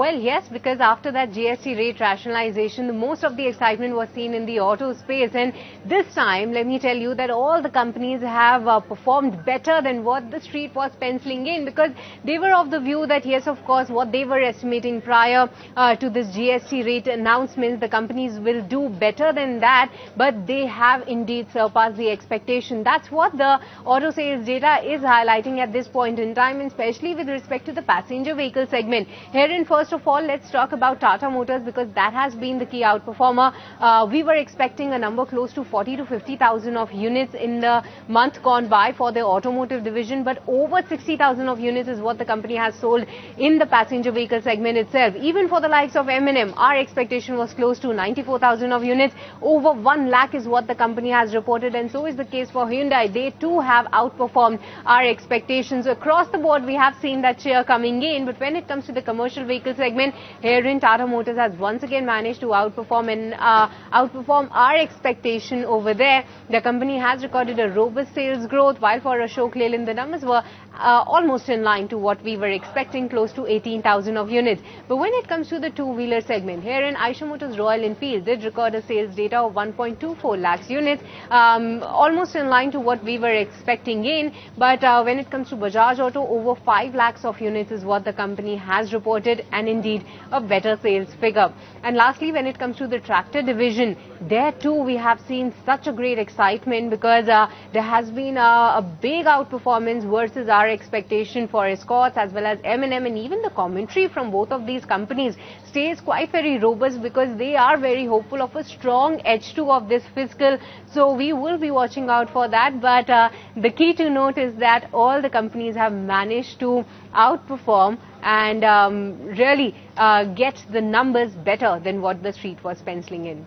Well, yes, because after that GST rate rationalization, most of the excitement was seen in the auto space. And this time, let me tell you that all the companies have performed better than what the street was penciling in, because they were of the view that, yes, of course, what they were estimating prior to this GST rate announcements, the companies will do better than that, but they have indeed surpassed the expectation. That's what the auto sales data is highlighting at this point in time, and especially with respect to the passenger vehicle segment. Herein, first of all, let's talk about Tata Motors, because that has been the key outperformer. We were expecting a number close to 40 to 50,000 of units in the month gone by for the automotive division, but over 60,000 of units is what the company has sold in the passenger vehicle segment itself. Even for the likes of M&M, our expectation was close to 94,000 of units. Over 1 lakh is what the company has reported, and so is the case for Hyundai. They too have outperformed our expectations. Across the board, we have seen that share coming in, but when it comes to the commercial vehicle segment, herein Tata Motors has once again managed to outperform our expectation over there. The company has recorded a robust sales growth, while for Ashok Leyland the numbers were almost in line to what we were expecting, close to 18,000 of units. But when it comes to the two-wheeler segment, herein Eicher Motors Royal Enfield did record a sales data of 1.24 lakhs units, almost in line to what we were expecting in. But when it comes to Bajaj Auto, over 5 lakhs of units is what the company has reported, and indeed a better sales figure. And lastly, when it comes to the tractor division, there too we have seen such a great excitement, because there has been a big outperformance versus our expectation for Escorts as well as M&M, and even the commentary from both of these companies stays quite very robust, because they are very hopeful of a strong H2 of this fiscal. So we will be watching out for that. But the key to note is that all the companies have managed to outperform and really get the numbers better than what the street was penciling in.